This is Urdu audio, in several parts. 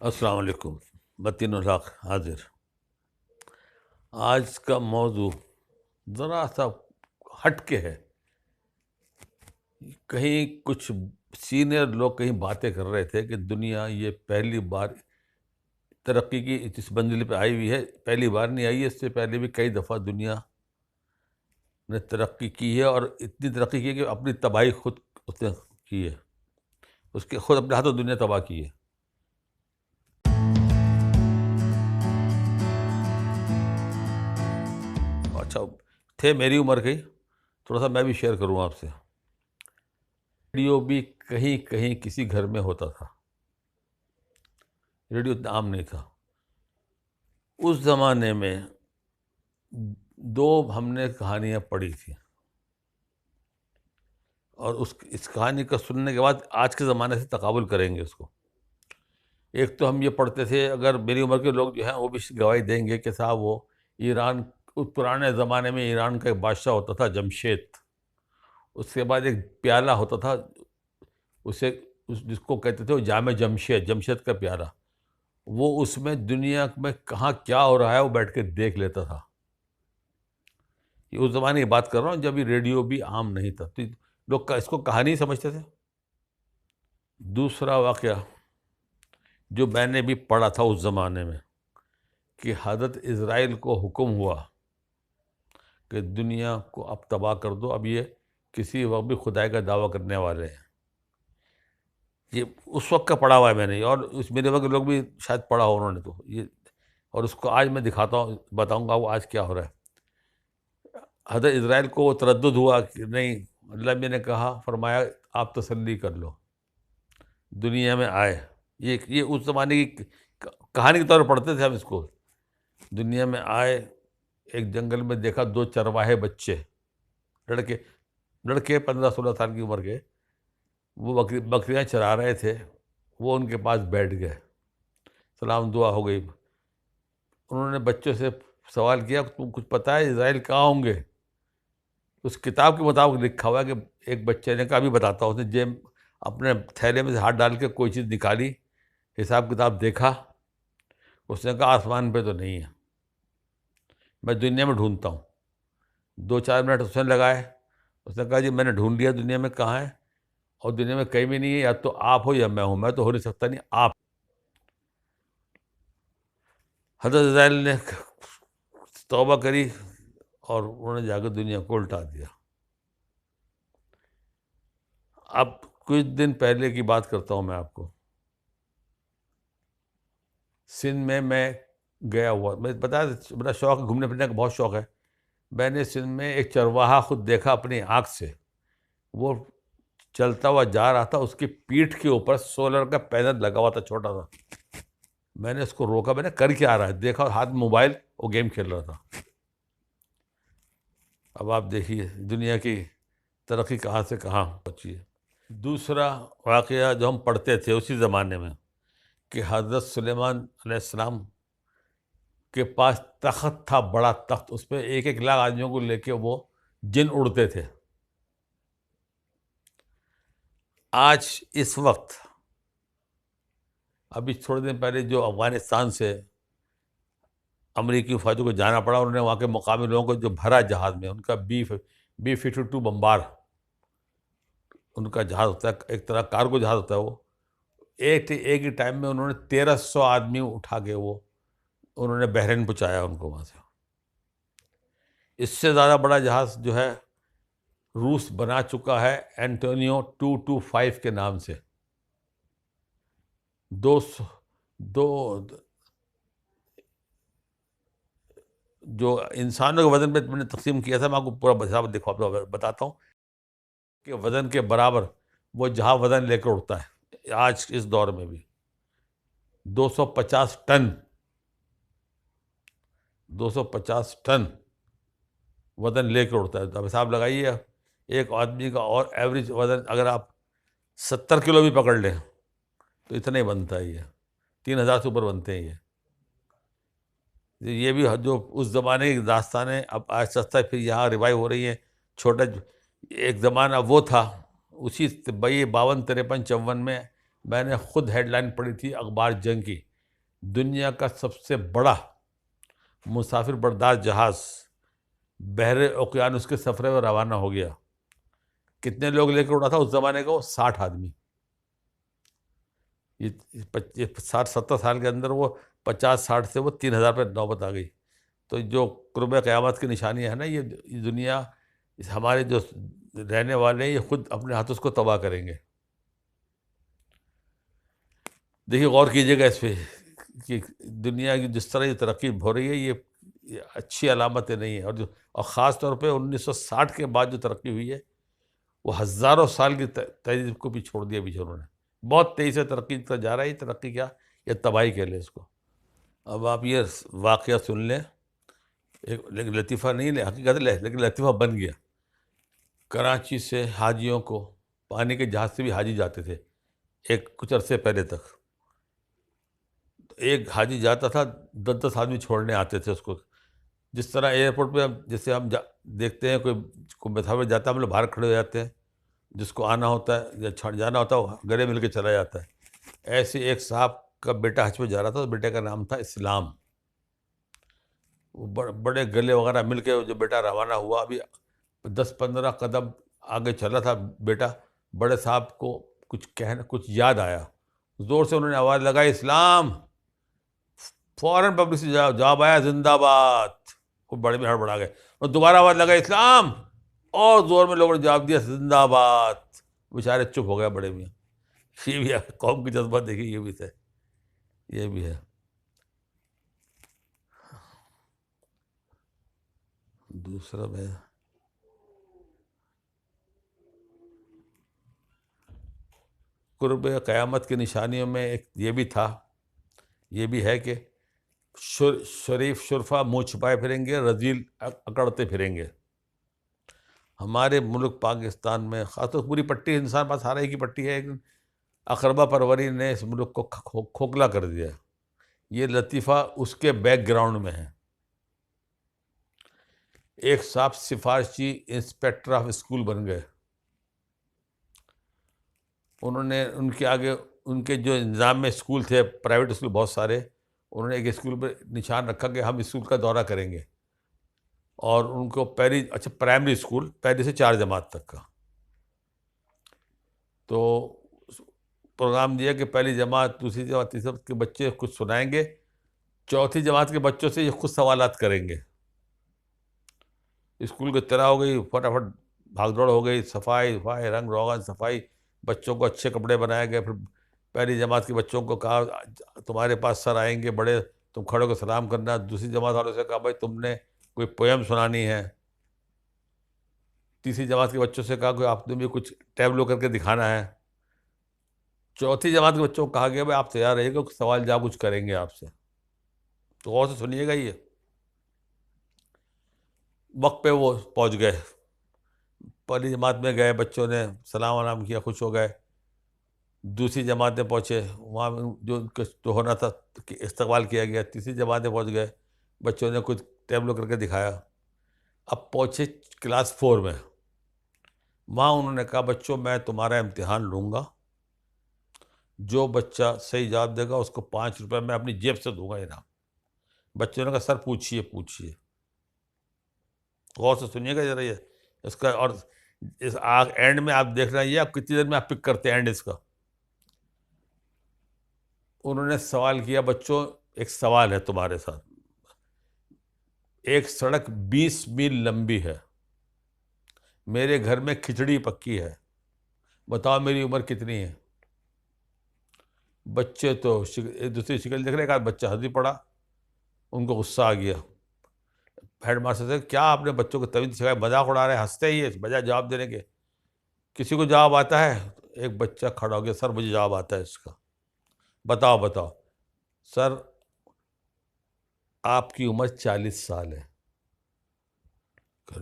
السلام علیکم، بطین الحق حاضر۔ آج کا موضوع ذرا سا ہٹ کے ہے۔ کہیں کچھ سینئر لوگ کہیں باتیں کر رہے تھے کہ دنیا یہ پہلی بار ترقی کی اس منزل پہ آئی ہوئی ہے۔ پہلی بار نہیں آئی ہے، اس سے پہلے بھی کئی دفعہ دنیا نے ترقی کی ہے، اور اتنی ترقی کی ہے کہ اپنی تباہی خود اس نے کی ہے، اس کے خود اپنے ہاتھوں دنیا تباہ کی ہے۔ اچھا، تھے میری عمر کے، تھوڑا سا میں بھی شیئر کروں آپ سے۔ ریڈیو بھی کہیں کہیں کسی گھر میں ہوتا تھا، ریڈیو اتنا عام نہیں تھا اس زمانے میں۔ دو ہم نے کہانیاں پڑھی تھیں، اور اس کہانی کو سننے کے بعد آج کے زمانے سے تقابل کریں گے اس کو۔ ایک تو ہم یہ پڑھتے تھے، اگر میری عمر کے لوگ جو ہیں وہ بھی گواہی دیں گے کہ صاحب وہ ایران، اس پرانے زمانے میں ایران کا ایک بادشاہ ہوتا تھا جمشید، اس کے بعد ایک پیالہ ہوتا تھا، اسے جس کو کہتے تھے وہ جامع جمشید، جمشید کا پیالہ، وہ اس میں دنیا میں کہاں کیا ہو رہا ہے وہ بیٹھ کے دیکھ لیتا تھا۔ یہ اس زمانے کی بات کر رہا ہوں جب یہ ریڈیو بھی عام نہیں تھا، تو لوگ اس کو کہانی سمجھتے تھے۔ دوسرا واقعہ جو میں نے بھی پڑھا تھا اس زمانے میں، کہ حضرت اسرائیل کو حکم ہوا کہ دنیا کو اب تباہ کر دو، اب یہ کسی وقت بھی خدائی کا دعویٰ کرنے والے ہیں۔ یہ اس وقت کا پڑھا ہوا ہے میں نے، اور اس میرے وقت کے لوگ بھی شاید پڑھا ہو انہوں نے، تو یہ، اور اس کو آج میں دکھاتا ہوں، بتاؤں گا وہ آج کیا ہو رہا ہے۔ حضرت اسرائیل کو وہ تردد ہوا کہ نہیں، اللہ میں نے کہا، فرمایا آپ تسلی کر لو، دنیا میں آئے۔ یہ اس زمانے کی کہانی کے طور پر پڑھتے تھے ہم اس کو۔ دنیا میں آئے، ایک جنگل میں دیکھا دو چرواہے بچے، لڑکے 15-16 سال کی عمر کے، وہ بکریاں چرا رہے تھے، وہ ان کے پاس بیٹھ گئے، سلام دعا ہو گئی۔ انہوں نے بچوں سے سوال کیا تم کچھ پتہ ہے اسرائیل کہاں ہوں گے؟ اس کتاب کے مطابق لکھا ہوا ہے کہ ایک بچے نے کہا ابھی بتاتا ہوں، اس نے جیب اپنے تھیلے میں سے ہاتھ ڈال کے کوئی چیز نکالی، حساب کتاب دیکھا، اس نے کہا آسمان پہ تو نہیں ہے، میں دنیا میں ڈھونڈتا ہوں۔ 2-4 منٹ اس نے لگائے، اس نے کہا جی میں نے ڈھونڈ لیا دنیا میں کہاں ہے، اور دنیا میں کہیں بھی نہیں ہے، یا تو آپ ہو یا میں ہوں، میں تو ہو نہیں سکتا، نہیں آپ۔ حضرت اسرائیل نے توبہ کری، اور انہوں نے جا کے دنیا کو الٹا دیا۔ اب کچھ دن پہلے کی بات کرتا ہوں میں آپ کو، سندھ میں گیا ہوا، میں بتایا بڑا شوق ہے، گھومنے پھرنے کا بہت شوق ہے۔ میں نے سندھ میں ایک چرواہا خود دیکھا اپنی آنکھ سے، وہ چلتا ہوا جا رہا تھا، اس کی پیٹھ کے اوپر سولر کا پینل لگا ہوا تھا چھوٹا سا۔ میں نے اس کو روکا، میں نے کر کے آ رہا ہے، دیکھا ہاتھ میں موبائل، وہ گیم کھیل رہا تھا۔ اب آپ دیکھیے دنیا کی ترقی کہاں سے کہاں پہنچی ہے۔ دوسرا واقعہ جو ہم پڑھتے تھے اسی زمانے میں، کہ حضرت سلیمان علیہ السلام کے پاس تخت تھا، بڑا تخت، اس پہ 1-1 لاکھ آدمیوں کو لے کے وہ جن اڑتے تھے۔ آج اس وقت، ابھی تھوڑے دن پہلے جو افغانستان سے امریکی فوجوں کو جانا پڑا، انہوں نے وہاں کے مقامی لوگوں کو جو بھرا جہاز میں، ان کا B-52 بمبار ان کا جہاز ہوتا ہے، ایک طرح کارگو جہاز ہوتا ہے، وہ ایک ہی ٹائم میں انہوں نے 1300 آدمی اٹھا کے وہ انہوں نے بحرین پہنچایا ان کو وہاں سے۔ اس سے زیادہ بڑا جہاز جو ہے روس بنا چکا ہے اینٹونیو 225 کے نام سے۔ دو جو انسانوں کے وزن پہ میں نے تقسیم کیا تھا، میں آپ کو پورا حساب بتاتا ہوں کہ وزن کے برابر وہ جہاں وزن لے کر اڑتا ہے آج اس دور میں بھی، 250 ٹن 250 ٹن وزن لے کر اڑتا ہے۔ اب حساب لگائیے، ایک آدمی کا اور ایوریج وزن اگر آپ 70 کلو بھی پکڑ لیں تو اتنا ہی بنتا ہے، یہ 3000 سے اوپر بنتے ہیں۔ یہ بھی جو اس زمانے کی داستانیں اب آہستہ آہستہ پھر یہاں ریوائیو ہو رہی ہیں۔ چھوٹا ایک زمانہ وہ تھا، اسی 52، 53، 54 میں میں نے خود ہیڈ لائن پڑھی تھی اخبار جنگ کی، دنیا کا سب سے بڑا مسافر بردار جہاز بحر اوقیانوس کے سفرے میں روانہ ہو گیا. کتنے لوگ لے کر اڑا تھا اس زمانے کا؟ وہ 60 آدمی. یہ 60-70 سال کے اندر وہ 50-60 سے وہ 3000 پہ نوبت آ گئی. تو جو قرب قیامت کی نشانی ہے نا، یہ دنیا ہمارے جو رہنے والے ہیں یہ خود اپنے ہاتھ اس کو تباہ کریں گے. دیکھیے غور کیجیے گا اس پہ کہ دنیا کی جس طرح یہ ترقی ہو رہی ہے یہ اچھی علامتیں نہیں ہیں. اور خاص طور پہ 1960 کے بعد جو ترقی ہوئی ہے وہ ہزاروں سال کی تہذیب کو بھی چھوڑ دیا پیچھے انہوں نے. بہت تیزی سے ترقی کا جا رہا ہے. یہ ترقی کیا، یہ تباہی کہہ لیں اس کو. اب آپ یہ واقعہ سن لیں، لیکن لطیفہ نہیں لیں، حقیقت لیں، لیکن لطیفہ بن گیا. کراچی سے حاجیوں کو پانی کے جہاز سے بھی حاجی جاتے تھے کچھ عرصے پہلے تک. ایک حاجی جاتا تھا، 10 آدمی چھوڑنے آتے تھے اس کو. جس طرح ایئرپورٹ پہ جیسے ہم دیکھتے ہیں کوئی مسافر جاتا ہے، ہم لوگ باہر کھڑے ہو جاتے ہیں، جس کو آنا ہوتا ہے یا چھڑ جانا ہوتا ہے وہ گلے مل کے چلا جاتا ہے. ایسے ایک صاحب کا بیٹا حج پہ جا رہا تھا، اس بیٹے کا نام تھا اسلام. وہ بڑے گلے وغیرہ مل کے جو بیٹا روانہ ہوا، ابھی 10-15 قدم آگے چلا تھا بیٹا، بڑے صاحب کو کچھ یاد آیا. زور سے انہوں نے آواز لگائی، اسلام. فوراً پبلک سے جواب آیا، زندہ باد. وہ بڑے میں ہڑبڑا گئے. اور دوبارہ آواز لگائی، اسلام. اور زور میں لوگوں نے جواب دیا، زندہ باد. بیچارے چپ ہو گئے بڑے میاں. یہ بھی ہے قوم کی جذبہ، دیکھیے یہ بھی ہے، یہ بھی ہے. دوسرا میں قرب قیامت کی نشانیوں میں ایک یہ بھی تھا، یہ بھی ہے کہ شریف شرفا منہ چھپائے پھریں گے، رذیل اکڑتے پھریں گے. ہمارے ملک پاکستان میں خاص طور پوری پٹی ہندوستان پاس ہر ایک کی پٹی ہے، لیکن اقربا پروری نے اس ملک کو کھوکھلا کر دیا. یہ لطیفہ اس کے بیک گراؤنڈ میں ہے. ایک صاحب سفارشی انسپیکٹر آف اسکول بن گئے. انہوں نے ان کے آگے ان کے جو نظام میں اسکول تھے، پرائیویٹ اسکول بہت سارے، انہوں نے ایک اسکول پہ نشان رکھا کہ ہم اسکول کا دورہ کریں گے. اور ان کو پرائمری اسکول 1 سے 4 جماعت تک کا. تو پروگرام دیا کہ 1 جماعت 2 جماعت 3 کے بچے کچھ سنائیں گے، 4 جماعت کے بچوں سے یہ خود سوالات کریں گے. اسکول کی طرح ہو گئی، فٹافٹ بھاگ دوڑ ہو گئی، صفائی رنگ روغن صفائی، بچوں کو اچھے کپڑے بنائے گئے. پھر 1 جماعت کے بچوں کو کہا تمہارے پاس سر آئیں گے بڑے، تم کھڑے ہو کے سلام کرنا. 2 جماعت والوں سے کہا بھائی تم نے کوئی پویم سنانی ہے. 3 جماعت کے بچوں سے کہا کہ آپ نے بھی کچھ ٹیبلو کر کے دکھانا ہے. 4 جماعت کے بچوں کو کہا گیا بھائی آپ تیار رہیے گا، سوال جواب کچھ کریں گے آپ سے. تو غور سے سنیے گا. یہ وقت پہ وہ پہنچ گئے، 1 جماعت میں گئے، بچوں نے سلام علام کیا، خوش ہو گئے. 2 جماعت میں پہنچے، وہاں جو ہونا تھا استقبال کیا گیا. 3 جماعت میں پہنچ گئے، بچوں نے کچھ ٹیبلو کر کے دکھایا. اب پہنچے کلاس 4 میں. وہاں انہوں نے کہا بچوں میں تمہارا امتحان لوں گا، جو بچہ صحیح جواب دے گا اس کو 5 روپے میں اپنی جیب سے دوں گا انعام. بچوں نے کہا سر پوچھیے. غور سے سنیے گا ذرا یہ اس کا. اور اس اینڈ میں آپ دیکھ رہے ہیں یہ آپ کتنی دیر میں آپ پک کرتے ہیں اینڈ اس کا. انہوں نے سوال کیا بچوں ایک سوال ہے تمہارے ساتھ. ایک سڑک 20 میل لمبی ہے، میرے گھر میں کھچڑی پکی ہے، بتاؤ میری عمر کتنی ہے؟ بچے تو ایک دوسری شکل دیکھ رہے. ایک بچہ ہنسی پڑا، ان کو غصہ آ گیا. ہیڈ ماسٹر سے کیا آپ نے بچوں کو طویل سکھایا، مذاق اڑا رہے ہیں، ہنستے ہی ہے بجائے جواب دینے کے. کسی کو جواب آتا ہے؟ ایک بچہ کھڑا ہو گیا، سر مجھے جواب آتا ہے اس کا. بتاؤ. سر آپ کی عمر 40 سال ہے.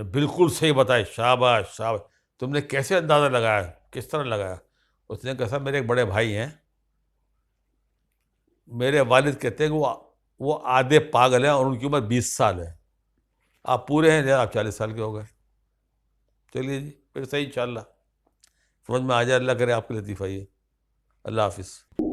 بالکل صحیح بتائے، شاباش. تم نے کیسے اندازہ لگایا، کس طرح لگایا؟ اس نے کہا سر میرے ایک بڑے بھائی ہیں، میرے والد کہتے ہیں کہ وہ آدھے پاگل ہیں اور ان کی عمر 20 سال ہے. آپ پورے ہیں، آپ 40 سال کے ہو گئے. چلیے جی پھر صحیح، انشاءاللہ سمجھ میں آ جائے. اللہ کرے آپ کے لطیفہ یہ. اللہ حافظ.